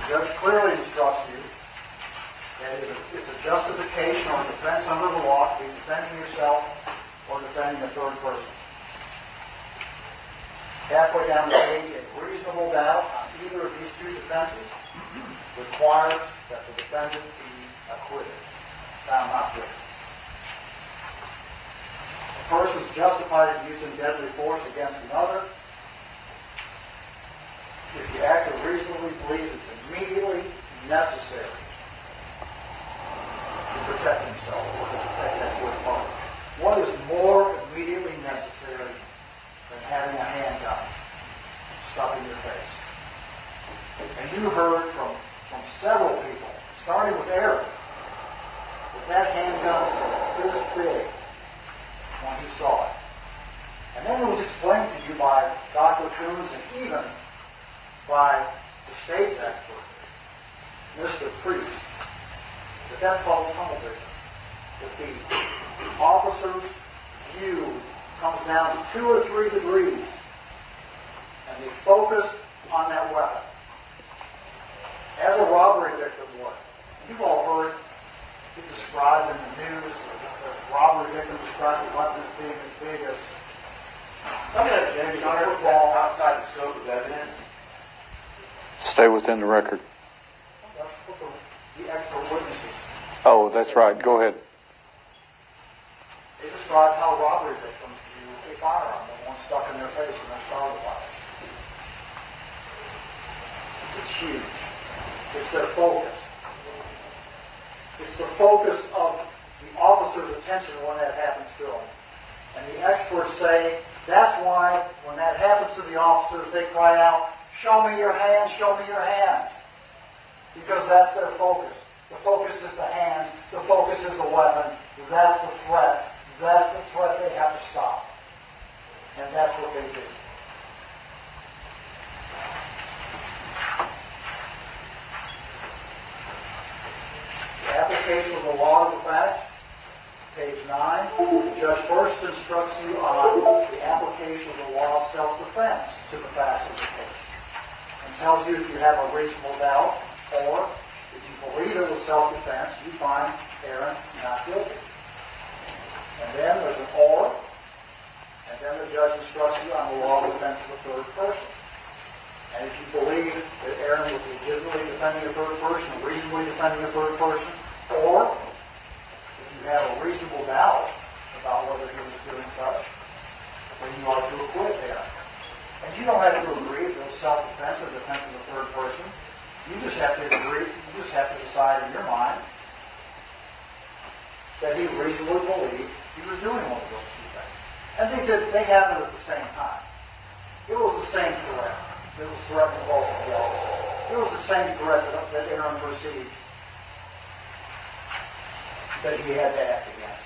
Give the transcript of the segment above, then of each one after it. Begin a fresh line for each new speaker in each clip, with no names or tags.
judge clearly instructs you that it's a justification or defense under the law to be defending yourself or defending a third person. Halfway down the page, a reasonable doubt on either of these two defenses requires that the defendant be acquitted, found not guilty. A person is justified in using deadly force against another if the actor reasonably believes it's immediately necessary to protect himself or to protect that good public. What is more immediately necessary than having a handgun stuck in your face? And you heard from several people, starting with Aaron, that handgun was this big when he saw it. And then it was explained to you by Dr. Coons and even by the state's expert, Mr. Priest, that that's called tunnel vision. That the officer's view comes down to 2 or 3 degrees, and they focus on that weapon. As a robbery victim would. You've all heard it described in the news, the robbery victim described the weapon as being as big as some of that James football outside the scope of evidence.
Stay within the record.
That's what the expert witnesses.
Oh, that's right. Go ahead.
They describe how robbery victims view a firearm when one stuck in their face and they're startled by it. It's huge. It's their focus. It's the focus of the officer's attention when that happens to them. And the experts say that's why when that happens to the officers, they cry out, "Show me your hands, show me your hands." Because that's their focus. The focus is the hands. The focus is the weapon. That's the threat. That's the threat they have to stop. And that's what they do. The application of the law to the facts, page 9. The judge first instructs you on the application of the law of self-defense to the facts of the case. And tells you if you have a reasonable doubt, or if you believe it was self-defense, you find Aaron not guilty. And then there's an or, and then the judge instructs you on the law of defense of the third person. And if you believe that Aaron was legitimately defending a third person, reasonably defending a third person, or if you have a reasonable doubt about whether he was doing such, then you ought to acquit Aaron. And you don't have to agree if it was self-defense or defense of the third person. You just have to agree, you just have to decide in your mind that he reasonably believed he was doing one of those two things. And they happened at the same time. It was the same threat. It was threatening both of the officers. It was the same threat that Aaron perceived that he had to act against.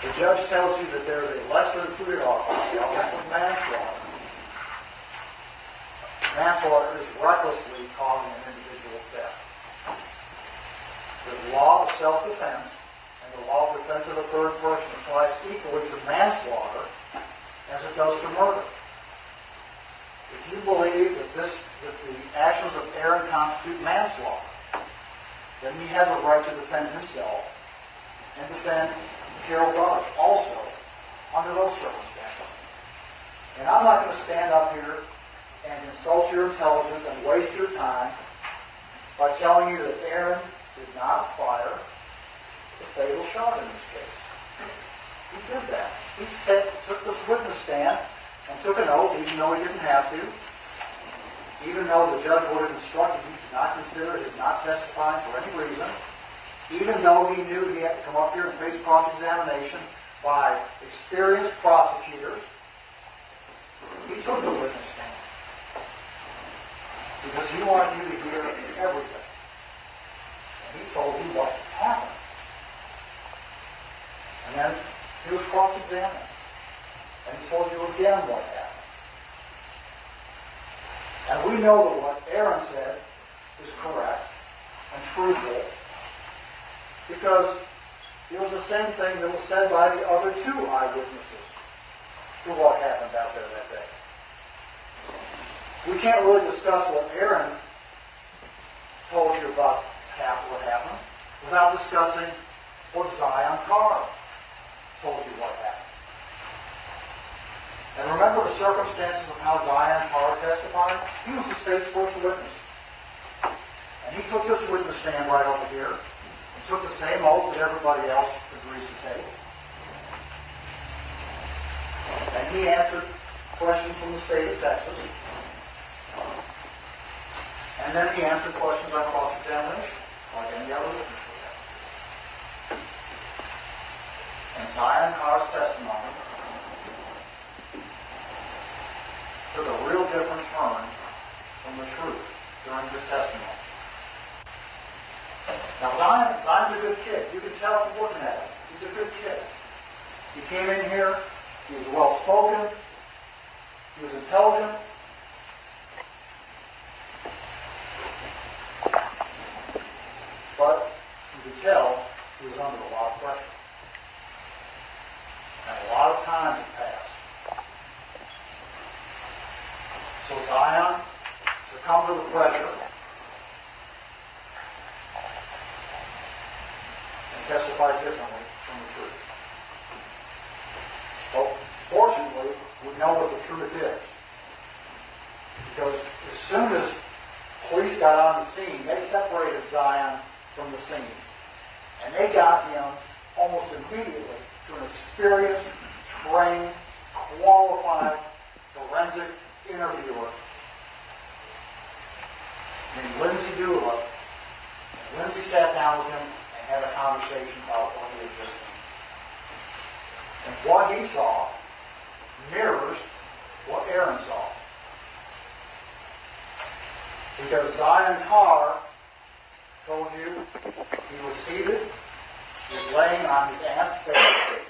The judge tells you that there is a lesser included offense, the offense of manslaughter. Manslaughter is recklessly causing an individual's death. The law of self-defense and the law of defense of the third person applies equally to manslaughter as it does to murder. If you believe that the actions of Aaron constitute manslaughter, then he has a right to defend himself and defend Carol Dodge also under those circumstances. And I'm not going to stand up here and insult your intelligence and waste your time by telling you that Aaron did not fire the fatal shot in this case. He did that. He took this witness stand and took an oath even though he didn't have to, even though the judge would have instructed him to not consider his not testifying for any reason, even though he knew he had to come up here and face cross-examination by experienced prosecutors. He took the witness stand because he wanted you to hear everything. And he told you what happened. And then he was cross-examined. And he told you again what happened. And we know that what Aaron said is correct and truthful because it was the same thing that was said by the other two eyewitnesses. to what happened out there that day. We can't really discuss what Aaron told you about what happened without discussing what Zion Carr told you what happened. And remember the circumstances of how Zion Carr testified? He was the state's first witness. And he took this witness stand right over here and took the same oath that everybody else agrees to take. And he answered questions from the state of Texas. And then he answered questions on cross-examination, like any other witness would have. And Zion Carr's testimony took a real different turn from the truth during his testimony. Now Zion's a good kid. You can tell from looking at him. He's a good kid. He came in here, he was well-spoken, he was intelligent, but you could tell he was under a lot of pressure. And a lot of time had passed. So Zion succumbed to the pressure and testified differently from the truth. Well, fortunately, we know what the truth is. Because as soon as police got on the scene, they separated Zion from the scene. And they got him almost immediately to an experienced, trained, qualified forensic interviewer named Lindsay Dula. And Lindsay sat down with him and had a conversation about what he had just seen. And what he saw mirrors what Aaron saw. Because Zion Carr told you he was seated, he was laying on his aunt's bed,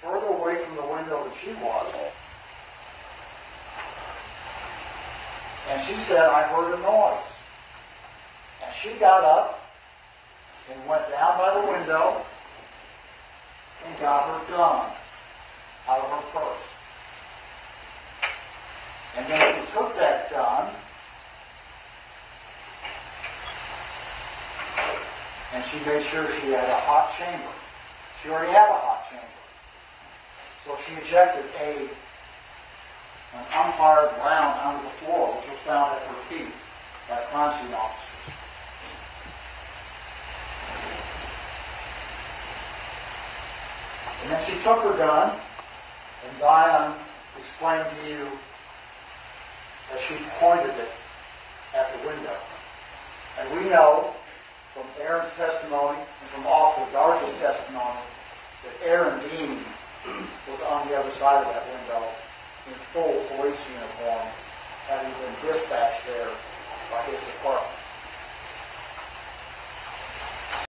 further away from the window than she was. And she said, I heard a noise. And she got up and went down by the window and got her gun out of her purse. And then she took that gun and she made sure she had a hot chamber. She already had a hot chamber. So she ejected an unfired round onto the floor, which was found at her feet by crime scene officers. And then she took her gun, and Zion explained to you as she pointed it at the window. And we know from Aaron's testimony and from Officer Garza's testimony that Aaron Dean was on the other side of that window in full police uniform, having been dispatched there by his department.